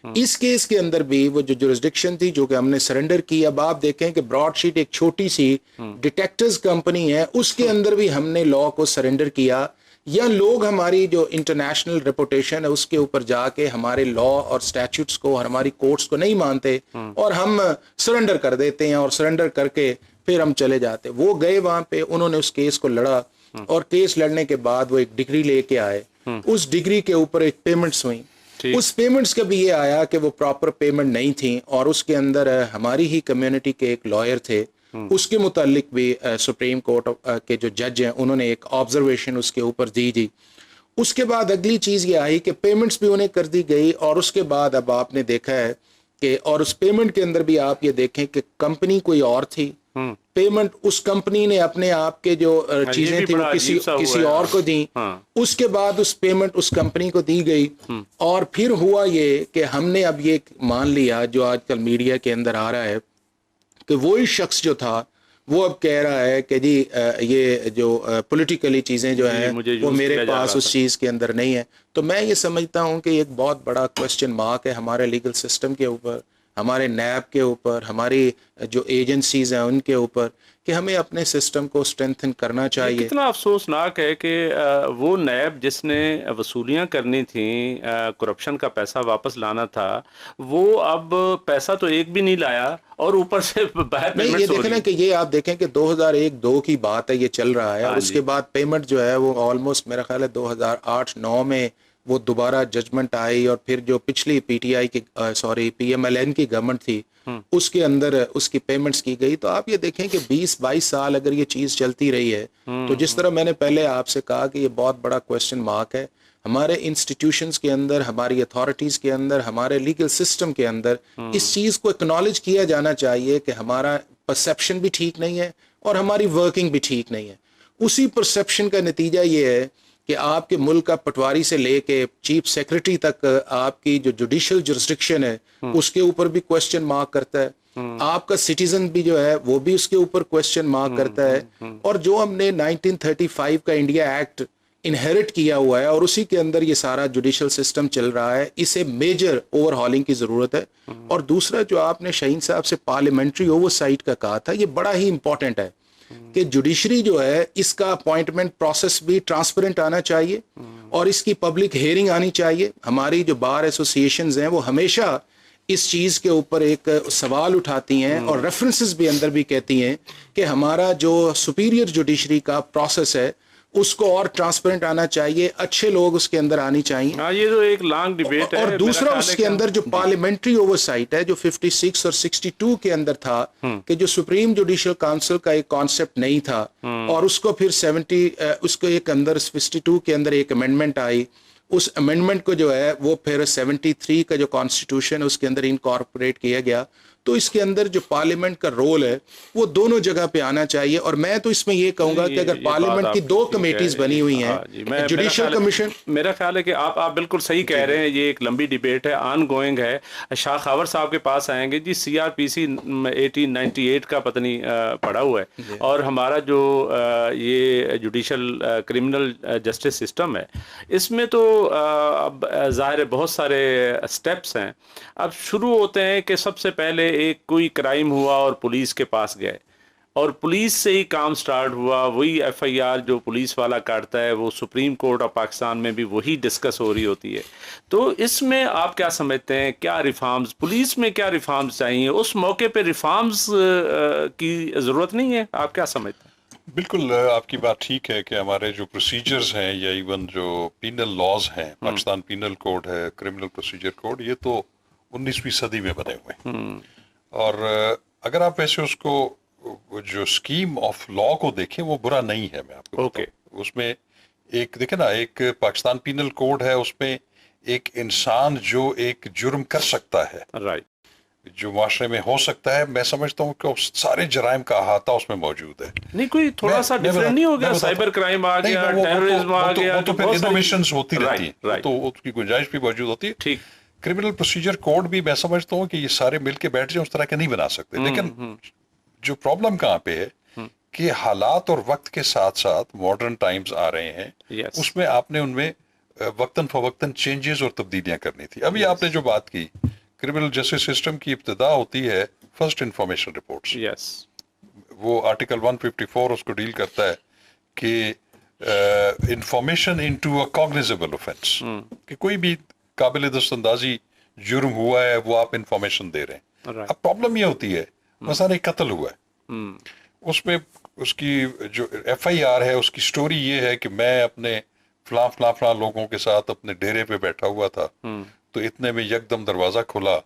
اس کیس کے اندر بھی وہ جو جورسڈکشن تھی جو کہ ہم نے سرنڈر کی, اب آپ دیکھیں کہ براڈ شیٹ ایک چھوٹی سی ڈیٹیکٹرز کمپنی ہے, اس کے اندر بھی ہم نے لا کو سرنڈر کیا, یا لوگ ہماری جو انٹرنیشنل ریپوٹیشن ہے اس کے اوپر جا کے ہمارے لا اور اسٹیچوٹس کو اور ہماری کورٹس کو نہیں مانتے اور ہم سرنڈر کر دیتے ہیں, اور سرنڈر کر کے پھر ہم چلے جاتے. وہ گئے وہاں پہ, انہوں نے اس کیس کو لڑا, اور کیس لڑنے کے بعد وہ ایک ڈگری لے کے آئے, اس ڈگری کے اوپر ایک پیمنٹس ہوئیں. اس پیمنٹس کا بھی یہ آیا کہ وہ پراپر پیمنٹ نہیں تھیں, اور اس کے اندر ہماری ہی کمیونٹی کے ایک لائر تھے, اس کے متعلق بھی سپریم کورٹ کے جو جج ہیں انہوں نے ایک آبزرویشن اس کے اوپر دی. اس کے بعد اگلی چیز یہ آئی کہ پیمنٹس بھی انہیں کر دی گئی, اور اس کے بعد اب آپ نے دیکھا ہے کہ, اور اس پیمنٹ کے اندر بھی آپ یہ دیکھیں کہ کمپنی کوئی اور تھی, پیمنٹ اس کمپنی نے اپنے آپ کے جو چیزیں تھیں وہ کسی اور کو دیں, اس کے بعد اس پیمنٹ اس کمپنی کو دی گئی, اور پھر ہوا یہ کہ ہم نے اب یہ مان لیا جو آج کل میڈیا کے اندر آ رہا ہے کہ وہی شخص جو تھا وہ اب کہہ رہا ہے کہ جی یہ جو پولیٹیکلی چیزیں جو ہیں وہ میرے پاس اس چیز کے اندر نہیں ہے. تو میں یہ سمجھتا ہوں کہ ایک بہت بڑا کوسچن مارک ہے ہمارے لیگل سسٹم کے اوپر, ہمارے نیب کے اوپر, ہماری جو ایجنسیز ہیں ان کے اوپر, کہ ہمیں اپنے سسٹم کو اسٹرینتھن کرنا چاہیے. کتنا افسوسناک ہے کہ وہ نیب جس نے وصولیاں کرنی تھیں, کرپشن کا پیسہ واپس لانا تھا, وہ اب پیسہ تو ایک بھی نہیں لایا, اور اوپر سے باہر نہیں. یہ دیکھیں نا کہ یہ آپ دیکھیں کہ 2001-2 کی بات ہے, یہ چل رہا ہے, اور اس کے بعد پیمنٹ جو ہے وہ آلموسٹ میرا خیال ہے 2008-9 میں وہ دوبارہ ججمنٹ آئی, اور پھر جو پچھلی پی ٹی آئی کی پی ایم ایل این کی گورنمنٹ تھی اس کے اندر اس کی پیمنٹس کی گئی. تو آپ یہ دیکھیں کہ 20-22 سال اگر یہ چیز چلتی رہی ہے, تو جس طرح میں نے پہلے آپ سے کہا کہ یہ بہت بڑا کوسچن مارک ہے ہمارے انسٹیٹیوشنز کے اندر, ہماری اتھارٹیز کے اندر, ہمارے لیگل سسٹم کے اندر. اس چیز کو اکنالج کیا جانا چاہیے کہ ہمارا پرسیپشن بھی ٹھیک نہیں ہے اور ہماری ورکنگ بھی ٹھیک نہیں ہے. اسی پرسیپشن کا نتیجہ یہ ہے کہ آپ کے ملک کا پٹواری سے لے کے چیف سیکرٹری تک آپ کی جو جوڈیشل جورسڈکشن ہے اس کے اوپر بھی کوسچن مارک کرتا ہے, آپ کا سٹیزن بھی جو ہے وہ بھی اس کے اوپر کوسچن مارک کرتا ہے. اور جو ہم نے 1935 کا انڈیا ایکٹ انہیرٹ کیا ہوا ہے اور اسی کے اندر یہ سارا جوڈیشل سسٹم چل رہا ہے, اسے میجر اوور ہالنگ کی ضرورت ہے. اور دوسرا جو آپ نے شاہین صاحب سے پارلیمنٹری اوور سائٹ کا کہا تھا, یہ بڑا ہی امپورٹنٹ ہے کہ جوڈیشری جو ہے اس کا اپوائنٹمنٹ پروسیس بھی ٹرانسپیرنٹ آنا چاہیے, اور اس کی پبلک ہیئرنگ آنی چاہیے. ہماری جو بار ایسوسیشنز ہیں وہ ہمیشہ اس چیز کے اوپر ایک سوال اٹھاتی ہیں, اور ریفرنسز بھی اندر بھی کہتی ہیں کہ ہمارا جو سپیریئر جوڈیشری کا پروسیس ہے اس کو اور ٹرانسپیرنٹ آنا چاہیے, اچھے لوگ اس کے اندر آنی چاہیے. ہاں یہ تو ایک لانگ ڈیبیٹ ہے. اور دوسرا اس کے اندر جو پارلیمنٹری اوور سائٹ ہے جو 56 اور 62 کے اندر تھا کہ جو سپریم جوڈیشل کاؤنسل کا ایک کانسیپٹ نہیں تھا, اور اس کو پھر 70 اس کو ایک اندر 62 کے اندر ایک امینڈمنٹ آئی, اس امینڈمنٹ کو جو ہے وہ پھر 73 کا جو کانسٹیٹیوشن ہے اس کے اندر انکارپوریٹ کیا گیا. تو اس کے اندر جو پارلیمنٹ کا رول ہے وہ دونوں جگہ پہ آنا چاہیے. اور میں تو اس میں یہ کہوں گا کہ اگر پارلیمنٹ کی 2 کمیٹیز بنی ہوئی ہیں, جوڈیشل کمیشن, میرا خیال ہے کہ آپ بالکل صحیح کہہ رہے ہیں, یہ ایک لمبی ڈیبیٹ ہے, آن گوئنگ ہے. شاہ خاور صاحب کے پاس آئیں گے. جی CRPC 1898 کا پتہ نہیں پڑا ہوا ہے, اور ہمارا جو یہ جوڈیشل کرمنل جسٹس سسٹم ہے اس میں تو اب ظاہر ہے بہت سارے سٹیپس ہیں. اب شروع ہوتے ہیں کہ سب سے پہلے ایک کوئی کرائم ہوا اور پولیس کے پاس گئے, اور پولیس سے ہی کام سٹارٹ ہوا. وہی FIR جو پولیس والا کاٹتا ہے وہ سپریم کورٹ آف پاکستان میں بھی وہی ڈسکس ہو رہی ہوتی ہے. تو اس میں آپ کیا سمجھتے ہیں, کیا ریفارمز پولیس میں, کیا ریفارمز چاہیے اس موقع پہ؟ ریفارمز کی ضرورت نہیں ہے, آپ کیا سمجھتے ہیں؟ بالکل آپ کی بات ٹھیک ہے کہ ہمارے جو پروسیجرز ہیں یا ایون جو پینل لاز ہیں, پاکستان پینل کوڈ ہے, کرمنل پروسیجر کوڈ, یہ تو 19ویں صدی میں بنے ہوئے ہیں. اور اگر آپ ویسے اس کو جو اسکیم آف لا کو دیکھیں وہ برا نہیں ہے. میں آپ کو بتاؤں اس میں ایک دیکھیں نا, ایک پاکستان پینل کوڈ ہے, اس میں ایک انسان جو ایک جرم کر سکتا ہے, جو معاشرے میں ہو سکتا ہے, میں سمجھتا ہوں کہ سارے جرائم کا احاطہ اس میں موجود ہے. نہیں کوئی تھوڑا سا ڈیفرنٹ نہیں ہو گیا؟ سائبر کرائم آ گیا, ٹیررزم آ گیا, تو پھر انوویشنز ہوتی رہتی ہیں, تو اس کی گنجائش بھی موجود ہوتی ہے. ٹھیک. کرمنل پروسیجر کوڈ بھی میں سمجھتا ہوں کہ یہ سارے مل کے بیٹھ جائیں اس طرح کے نہیں بنا سکتے. لیکن جو پرابلم کہاں پہ ہے کہ حالات اور وقت کے ساتھ ساتھ ماڈرن ٹائمز آ رہے ہیں, اس میں آپ نے ان میں وقتاً فوقتاً چینجز اور تبدیلیاں کرنی تھی. ابھی آپ نے جو بات کی, کرمنل جسٹس سسٹم کی ابتدا ہوتی ہے فرسٹ انفارمیشن رپورٹس. وہ آرٹیکل 154 اس کو ڈیل کرتا ہے کہ انفارمیشن انٹو اے کاگنیزیبل اوفینس, کہ کوئی بھی قابل دست اندازی جرم ہوا ہے وہ آپ انفارمیشن دے رہے ہیں. اب پرابلم یہ ہوتی ہے, مثلا ایک قتل ہوا ہے, اس میں اس کی جو FIR ہے اس کی سٹوری یہ ہے کہ میں اپنے فلاں فلاں فلاں لوگوں کے ساتھ اپنے ڈیرے پہ بیٹھا ہوا تھا, تو اتنے میں یکدم دروازہ کھلا,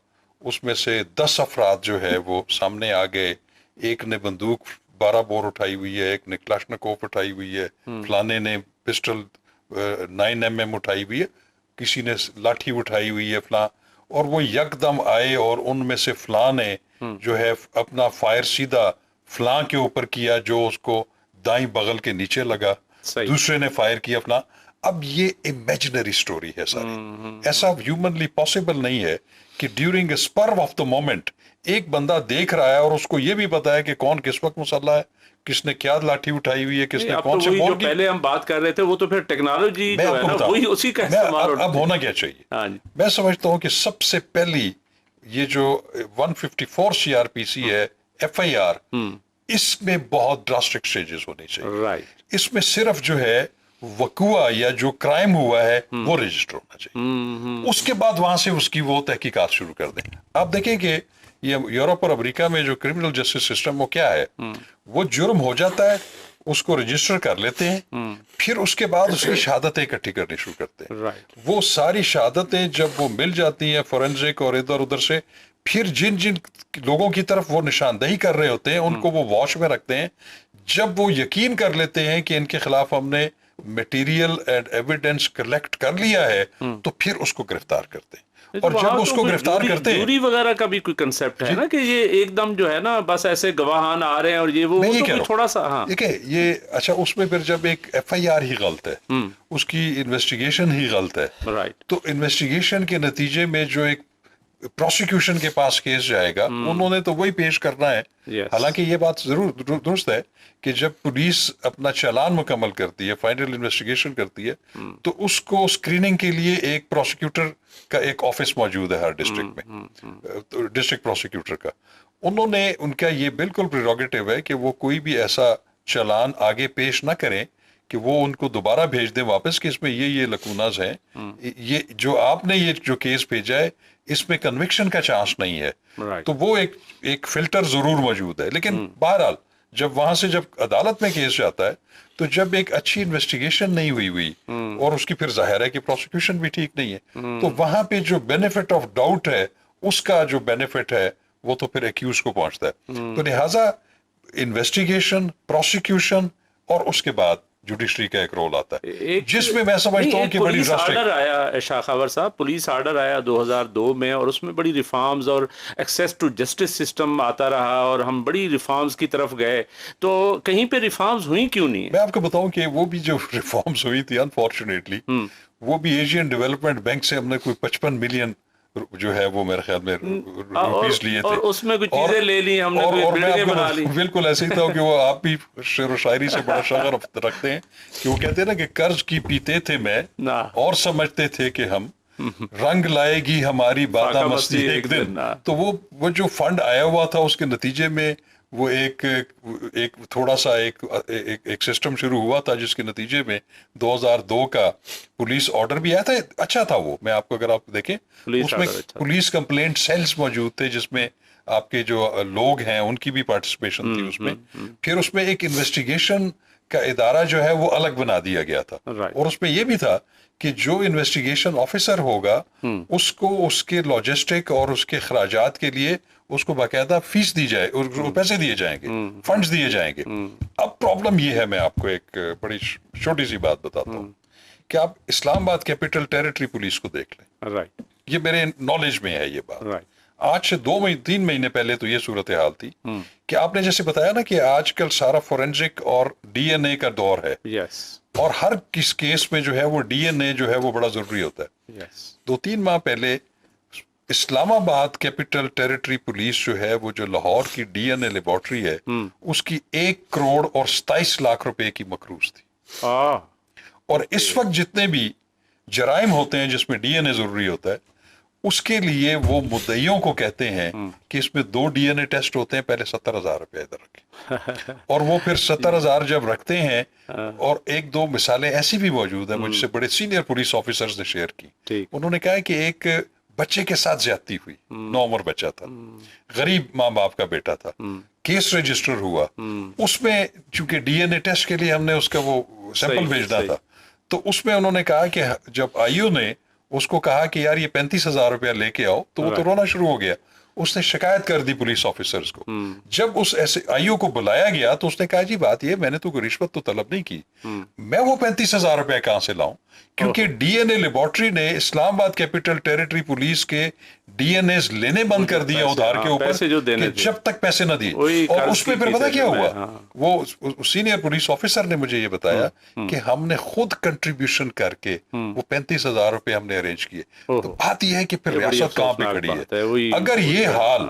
اس میں سے 10 افراد جو ہے وہ سامنے آ گئے. ایک نے بندوق 12 بور اٹھائی ہوئی ہے, ایک نے کلاشنکوف اٹھائی ہوئی ہے, فلانے نے پسٹل 9mm اٹھائی ہوئی ہے, کسی نے لاٹھی اٹھائی ہوئی ہے فلاں, اور وہ یکدم آئے اور ان میں سے فلاں نے جو ہے اپنا فائر سیدھا فلاں کے اوپر کیا جو اس کو دائیں بغل کے نیچے لگا, دوسرے نے فائر کیا فلاں. اب یہ امیجنری سٹوری ہے ساری, ایسا ہیومنلی پاسبل نہیں ہے کہ during a اسپر of the moment ایک بندہ دیکھ رہا ہے اور اس کو یہ بھی پتا ہے کہ کون کس وقت مسلح ہے, کس نے کیا لاٹھی اٹھائی ہوئی ہے, کس نے کون سے بول کی. پہلے ہم بات کر رہے تھے وہ تو پھر ٹیکنالوجی جو ہے نا وہی اسی کا استعمال. اب ہونا کیا چاہیے, میں سمجھتا ہوں کہ سب سے پہلی یہ جو 154 CRPC ہے FIR, اس میں بہت ڈراسٹک چینجز ہونے چاہیے. اس میں صرف جو ہے وقوع یا جو کرائم ہوا ہے وہ رجسٹر ہونا چاہیے, اس کے بعد وہاں سے اس کی وہ تحقیقات شروع کر دیں. آپ دیکھیں کہ یہ یورپ اور امریکہ میں جو کرمنل جسٹس سسٹم وہ کیا ہے, وہ جرم ہو جاتا ہے اس کو رجسٹر کر لیتے ہیں, پھر اس کے بعد اس کی شہادتیں اکٹھی کرنی شروع کرتے ہیں. وہ ساری شہادتیں جب وہ مل جاتی ہیں فورینزک اور ادھر ادھر سے, پھر جن جن لوگوں کی طرف وہ نشاندہی کر رہے ہوتے ہیں ان کو وہ واچ میں رکھتے ہیں. جب وہ یقین کر لیتے ہیں کہ ان کے خلاف ہم نے میٹیریل اینڈ ایویڈنس کلیکٹ کر لیا ہے, تو پھر اس کو گرفتار کرتے ہیں. اور جب اس کو گرفتار کرتے ہیں, جوری وغیرہ کا بھی کوئی کنسپٹ ہے نا کہ یہ ایک دم جو ہے نا بس ایسے گواہان آ رہے ہیں اور یہ وہ تھوڑا سا. ہاں دیکھیں یہ اچھا, اس میں پھر جب ایک FIR ہی غلط ہے, اس کی انویسٹیگیشن ہی غلط ہے, تو انویسٹیگیشن کے نتیجے میں جو ایک پروسیکیوشن کے پاس کیس جائے گا, انہوں نے تو وہی پیش کرنا ہے. حالانکہ یہ بات ضرور درست ہے کہ جب پولیس اپنا چالان مکمل کرتی ہے, فائنل انویسٹیگیشن کرتی ہے, تو اس کو اسکریننگ کے لیے ایک پروسیکیوٹر کا ایک آفس موجود ہے ہر ڈسٹرکٹ میں, ڈسٹرکٹ پروسیکیوٹر کا. انہوں نے, ان کا یہ بالکل پریروگیٹو ہے کہ وہ کوئی بھی ایسا چالان آگے پیش نہ کریں کہ وہ ان کو دوبارہ بھیج دیں واپس کہ اس میں یہ لکوناز ہیں, یہ جو آپ نے یہ جو کیس بھیجا ہے اس میں کنوکشن کا چانس نہیں ہے. تو وہ ایک فلٹر ضرور موجود ہے. لیکن بہرحال جب وہاں سے جب عدالت میں کیس جاتا ہے تو جب ایک اچھی انویسٹیگیشن نہیں ہوئی اور اس کی پھر ظاہر ہے کہ پروسیکیوشن بھی ٹھیک نہیں ہے تو وہاں پہ جو بینیفٹ آف ڈاؤٹ ہے اس کا جو بینیفٹ ہے وہ تو پھر ایکیوز کو پہنچتا ہے. تو لہٰذا انویسٹیگیشن, پروسیکیوشن اور اس کے بعد جوڈیشری کا ایک رول آتا ہے جس میں میں سمجھتا ہوں کہ بڑی پولیس آرڈر آیا شاخاور صاحب, پولیس آرڈر آیا 2002 میں, اور اس میں بڑی ریفارمز اور ایکسیس ٹو جسٹس سسٹم آتا رہا اور ہم بڑی ریفارمز کی طرف گئے, تو کہیں پہ ریفارمز ہوئی کیوں نہیں ہے؟ میں آپ کو بتاؤں کہ وہ بھی جو ریفارمز ہوئی تھی انفارچونیٹلی وہ بھی ایشین ڈیولپمنٹ بینک سے ہم نے کوئی 55 ملین جو ہے وہ میرے خیال میں روپیز لیے تھے, اور اس میں کچھ چیزیں لے لی ہم نے, کوئی بلڈنگیں بنا لی. بالکل ایسے ہی تھا کہ وہ آپ بھی شعر و شاعری سے بڑا شغف رکھتے ہیں کہ وہ کہتے ہیں نا کہ قرض کی پیتے تھے میں اور سمجھتے تھے کہ ہم رنگ لائے گی ہماری بادہ مستی ایک دن. تو وہ جو فنڈ آیا ہوا تھا اس کے نتیجے میں وہ ایک تھوڑا سا ایک سسٹم شروع ہوا تھا جس کے نتیجے میں 2002 کا پولیس آرڈر بھی آیا تھا. اچھا تھا وہ, میں آپ کو اگر آپ دیکھیں اس میں پولیس کمپلینٹ سیلز موجود تھے جس میں آپ کے جو لوگ ہیں ان کی بھی پارٹیسپیشن تھی اس میں. پھر اس میں ایک انویسٹیگیشن کا ادارہ جو ہے وہ الگ بنا دیا گیا تھا, اور اس میں یہ بھی تھا کہ جو انویسٹیگیشن آفیسر ہوگا اس کو اس کے لاجسٹک اور اس کے اخراجات کے لیے اس کو باقاعدہ فیس دی جائے, پیسے دیے جائیں گے, فنڈز دیے جائیں گے. اب پرابلم یہ ہے, میں آپ کو ایک بڑی چھوٹی سی بات بتاتا ہوں کہ آپ اسلام آباد کیپٹل ٹیریٹری پولیس کو دیکھ لیں, یہ میرے نالج میں ہے یہ بات. آج سے 2-3 مہینے پہلے تو یہ صورتحال تھی کہ آپ نے جیسے بتایا نا کہ آج کل سارا فورینزک اور ڈی این اے کا دور ہے, اور ہر کس کیس میں جو ہے وہ ڈی این اے جو ہے وہ بڑا ضروری ہوتا ہے. 2-3 ماہ پہلے اسلام آباد کیپٹل ٹیریٹری پولیس جو ہے وہ جو لاہور کی ڈی این اے لیبارٹری ہے اس کی 1 کروڑ اور 27 لاکھ روپے کی مقروض تھی. اور اس وقت جتنے بھی جرائم ہوتے ہیں جس میں ڈی این اے ضروری ہوتا ہے اس کے لیے وہ مدعیوں کو کہتے ہیں کہ اس میں 2 ڈی این اے ٹیسٹ ہوتے ہیں, پہلے 70,000 روپے ادھر رکھیں. اور وہ پھر 70,000 جب رکھتے ہیں, اور 1-2 مثالیں ایسی بھی موجود ہیں مجھ سے بڑے سینئر پولیس آفیسرز نے شیئر کی. انہوں نے کہا کہ ایک بچے کے ساتھ زیادتی ہوئی, 9 عمر بچہ تھا, غریب ماں باپ کا بیٹا تھا, کیس رجسٹر ہوا, اس میں چونکہ ڈی این اے ٹیسٹ کے لیے ہم نے اس کا وہ سیمپل بھیجنا تھا, تو اس میں انہوں نے کہا کہ جب آئیو نے اس کو کہا کہ یار یہ 35,000 روپیہ لے کے آؤ, تو وہ تو رونا شروع ہو گیا. اس نے شکایت کر دی پولیس آفیسرز کو. جب اس ایسے آئیو کو بلایا گیا تو اس نے کہا جی بات یہ میں نے تو کوئی رشوت تو طلب نہیں کی, میں وہ 35,000 روپیہ کہاں سے لاؤں, کیونکہ ڈی این اے لیبارٹری نے اسلام آباد کیپٹل ٹیریٹری پولیس کے ڈی این ایز لینے بند کر دیے ادھار کے اوپر کہ جب تک پیسے نہ دیے. اور اس میں پھر پتا کیا ہوا, وہ سینئر پولیس آفیسر نے مجھے یہ بتایا کہ ہم نے خود کنٹریبیوشن کر کے وہ 35,000 روپے ہم نے ارینج کیے. تو بات یہ ہے کہ پھر ریاست کہاں پہ کھڑی ہے. اگر یہ حال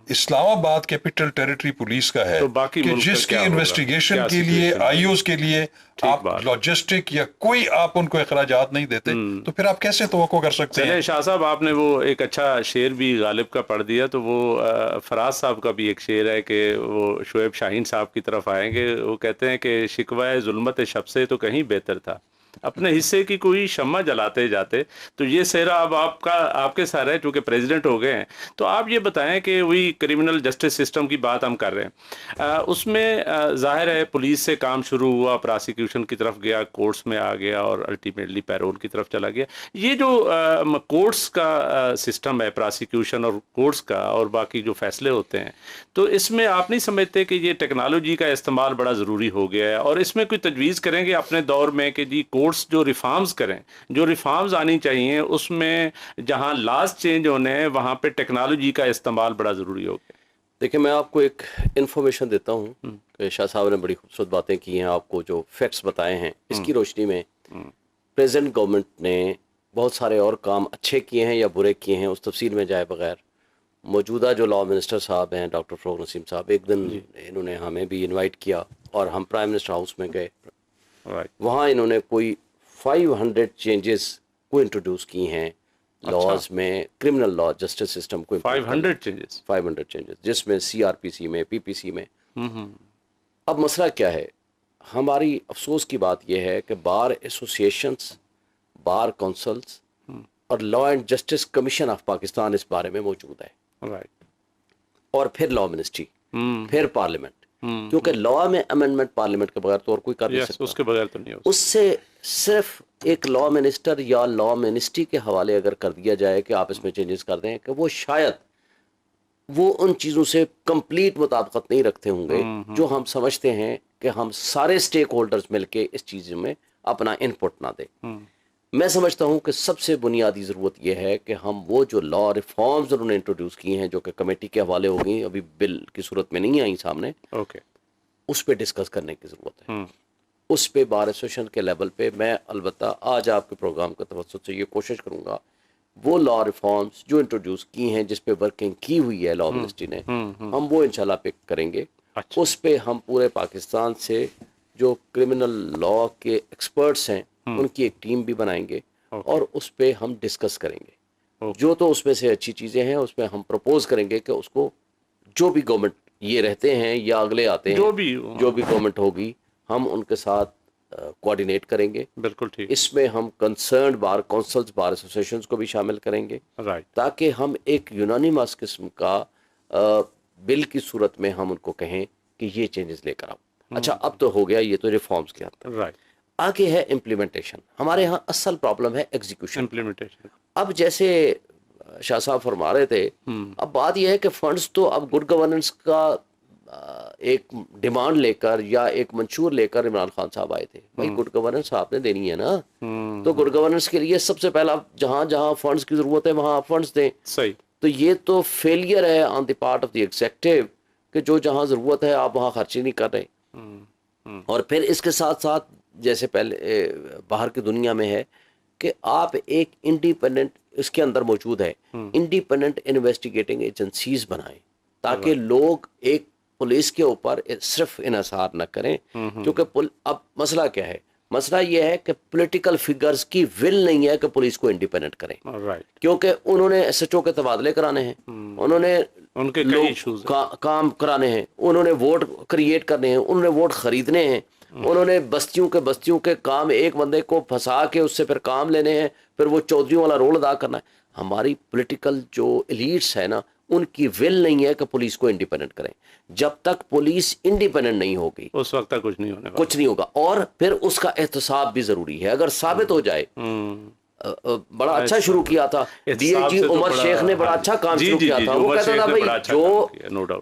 اسلام آباد کیپٹل ٹیریٹری پولیس کا ہے کہ جس کی انویسٹیگیشن کے لیے آئی اوز کے لیے آپ لاجسٹک یا کوئی آپ ان کو اخراجات نہیں دیتے, تو پھر آپ کیسے توقع کر سکتے ہیں؟ شاہ صاحب آپ نے وہ ایک اچھا شعر بھی غالب کا پڑھ دیا, تو وہ فراز صاحب کا بھی ایک شعر ہے کہ وہ شعیب شاہین صاحب کی طرف آئیں گے. وہ کہتے ہیں کہ شکوہ ظلمت شب سے تو کہیں بہتر تھا, اپنے حصے کی کوئی شمع جلاتے جاتے. تو یہ سہرا اب آپ کے ساتھ ہے, چونکہ پریزیڈنٹ ہو گئے ہیں, تو آپ یہ بتائیں کہ وہی کرمنل جسٹس سسٹم کی بات ہم کر رہے ہیں, اس میں ظاہر ہے پولیس سے کام شروع ہوا, پراسیکیوشن کی طرف گیا, کورٹس میں آ گیا, اور الٹیمیٹلی پیرول کی طرف چلا گیا. یہ جو کورٹس کا سسٹم ہے, پراسیکیوشن اور کورٹس کا, اور باقی جو فیصلے ہوتے ہیں, تو اس میں آپ نہیں سمجھتے کہ یہ ٹیکنالوجی کا استعمال بڑا ضروری ہو گیا ہے, اور اس میں کوئی تجویز کریں گے اپنے دور میں کہ جی کورٹس جو ریفارمز کریں, جو ریفارمز آنی چاہیے, اس میں جہاں لاز چینج ہونے ہیں وہاں پہ ٹیکنالوجی کا استعمال بڑا ضروری ہو گیا؟ دیکھیں میں آپ کو ایک انفارمیشن دیتا ہوں کہ شاہ صاحب نے بڑی خوبصورت باتیں کی ہیں, آپ کو جو فیکٹس بتائے ہیں اس کی روشنی میں پریزیڈنٹ گورنمنٹ نے بہت سارے اور کام اچھے کیے ہیں یا برے کیے ہیں, اس تفصیل میں جائے بغیر موجودہ جو لا منسٹر صاحب ہیں ڈاکٹر فروغ نسیم صاحب, ایک دن انہوں نے ہمیں بھی انوائٹ کیا اور ہم پرائم منسٹر ہاؤس میں گئے. وہاں انہوں نے کوئی 500 چینجز کو انٹروڈیوس کی ہیں لاز میں, کرمنل لا جسٹس سسٹم کو 500 چینجز, جس میں سی آر پی سی میں, پی پی سی میں. اب مسئلہ کیا ہے, ہماری افسوس کی بات یہ ہے کہ بار ایسوسیشنز, بار کونسلز اور law and justice commission of Pakistan اس بارے میں موجود ہے, اور پھر لا منسٹری, پھر پارلیمنٹ, کیونکہ لا میں امینڈمنٹ پارلیمنٹ کے بغیر تو اور کوئی کر نہیں سکتا، اس کے بغیر تو نہیں ہو اس سے صرف ایک لا منسٹر یا لا منسٹری کے حوالے اگر کر دیا جائے کہ آپ اس میں چینجز کر دیں، کہ وہ شاید وہ ان چیزوں سے کمپلیٹ مطابقت نہیں رکھتے ہوں گے جو ہم سمجھتے ہیں کہ ہم سارے سٹیک ہولڈرز مل کے اس چیز میں اپنا ان پٹ نہ دیں۔ میں سمجھتا ہوں کہ سب سے بنیادی ضرورت یہ ہے کہ ہم وہ جو لا ریفارمز انہوں نے انٹروڈیوس کیے ہیں جو کہ کمیٹی کے حوالے ہو گئی، ابھی بل کی صورت میں نہیں آئیں سامنے، اوکے، اس پہ ڈسکس کرنے کی ضرورت ہے۔ اس پہ بار ایسوسیشن کے لیول پہ میں البتہ آج آپ کے پروگرام کے توسط سے یہ کوشش کروں گا وہ لا ریفارمز جو انٹروڈیوس کی ہیں جس پہ ورکنگ کی ہوئی ہے لا منسٹری نے، ہم وہ انشاءاللہ پک کریں گے۔ اس پہ ہم پورے پاکستان سے جو کرمنل لا کے ایکسپرٹس ہیں ان کی ایک ٹیم بھی بنائیں گے اور اس پہ ہم ڈسکس کریں گے۔ جو تو اس میں سے اچھی چیزیں ہیں اس میں ہم پروپوز کریں گے کہ اس کو جو بھی گورنمنٹ یہ رہتے ہیں یا اگلے آتے ہیں جو بھی گورنمنٹ ہوگی ہم ان کے ساتھ کوآرڈینیٹ کریں گے۔ بالکل ٹھیک، اس میں ہم کنسرنڈ بار کونسلز، بار ایسوسیشنز کو بھی شامل کریں گے تاکہ ہم ایک یونانیمس قسم کا بل کی صورت میں ہم ان کو کہیں کہ یہ چینجز لے کر آؤ۔ اچھا اب تو ہو گیا یہ تو ریفارمز کے حد تک، آگے ہے امپلیمنٹیشن۔ ہمارے ہاں اصل پرابلم ہے ایگزیکیوشن۔ اب جیسے شاہ صاحب فرما رہے تھے، اب بات یہ ہے کہ فنڈز تو اب گڈ گورننس کا ایک ڈیمانڈ لے کر یا ایک منشور لے کر عمران خان صاحب آئے تھے، بھائی گڈ گورننس آپ نے دینی ہے نا، تو گڈ گورننس کے لیے سب سے پہلا جہاں جہاں فنڈز کی ضرورت ہے وہاں آپ فنڈز دیں۔ صحیح، تو یہ تو فیلئر ہے on the part of the executive کہ جو جہاں ضرورت ہے آپ وہاں خرچی نہیں کر رہے۔ اور پھر اس کے ساتھ ساتھ جیسے پہلے باہر کی دنیا میں ہے کہ آپ ایک انڈیپینڈنٹ اس کے اندر موجود ہے، انڈیپینڈنٹ انویسٹیگیٹنگ ایجنسیز بنائیں تاکہ لوگ ایک پولیس کے اوپر صرف انحصار نہ کریں، کیونکہ اب مسئلہ کیا ہے؟ مسئلہ یہ ہے کہ پولیٹیکل فگرز کی ول نہیں ہے کہ پولیس کو انڈیپینڈنٹ کریں، کیونکہ انہوں نے ایس ایچ او کے تبادلے کرانے ہیں، انہوں نے ان کے کئی ایشوز کام کرانے ہیں، انہوں نے ووٹ کریٹ کرنے ہیں، انہوں نے ووٹ خریدنے ہیں، انہوں نے بستیوں کے کام ایک بندے کو پھنسا کے اس سے پھر کام لینے ہیں، پھر وہ چودھریوں والا رول ادا کرنا ہے۔ ہماری پولیٹیکل جو ایلیٹس ہے نا ان کی ول نہیں ہے کہ پولیس کو انڈیپینڈنٹ کریں۔ جب تک پولیس انڈیپینڈنٹ نہیں ہوگی اس وقت تک کچھ نہیں ہونے والا، کچھ نہیں ہوگا۔ اور پھر اس کا احتساب بھی ضروری ہے۔ اگر ثابت ہو جائے، بڑا اچھا شروع کیا تھا ڈی اے جی عمر شیخ نے، بڑا اچھا کام شروع کیا تھا، وہ کہتا تھا بھائی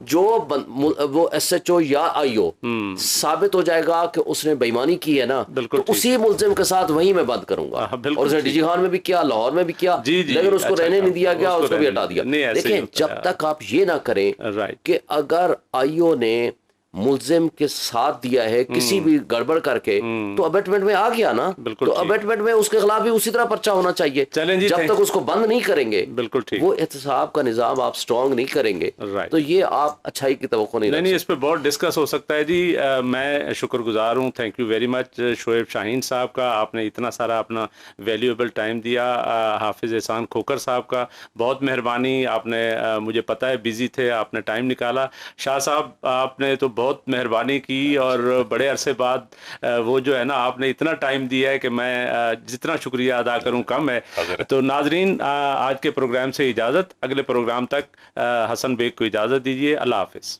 جو وہ ایس ایچ او یا آئی او ثابت ہو جائے گا کہ اس نے بےایمانی کی ہے نا تو اسی ملزم کے ساتھ وہیں میں بند کروں گا۔ اور اس نے ڈی جی خان میں بھی کیا، لاہور میں بھی کیا، لیکن اس کو رہنے نہیں دیا گیا، اس کو بھی ہٹا دیا۔ دیکھیں جب تک آپ یہ نہ کریں کہ اگر آئی او نے ملزم کے ساتھ دیا ہے کسی بھی گڑبڑ کر کے تو ابیٹمنٹ میں آ گیا نا، تو ابیٹمنٹ میں اس کے خلاف بھی اسی طرح پرچہ ہونا چاہیے۔ جب تک اس کو بند نہیں کریں گے، وہ احتساب کا نظام آپ سٹرونگ نہیں کریں گے تو یہ آپ اچھائی کی توقع نہیں رکھ سکتے۔ اس پہ بہت ڈسکس ہو سکتا ہے جی۔ میں شکر گزار ہوں، thank you very much Shoaib Shaheen sahab کا، آپ نے اتنا سارا اپنا ویلیویبل ٹائم دیا۔ حافظ احسان کھوکر صاحب کا بہت مہربانی، آپ نے مجھے پتہ ہے بزی تھے، آپ نے ٹائم نکالا۔ شاہ صاحب آپ نے تو بہت مہربانی کی اور بڑے عرصے بعد وہ جو ہے نا آپ نے اتنا ٹائم دیا ہے کہ میں جتنا شکریہ ادا کروں کم ہے۔ تو ناظرین آج کے پروگرام سے اجازت، اگلے پروگرام تک حسن بیگ کو اجازت دیجیے، اللہ حافظ۔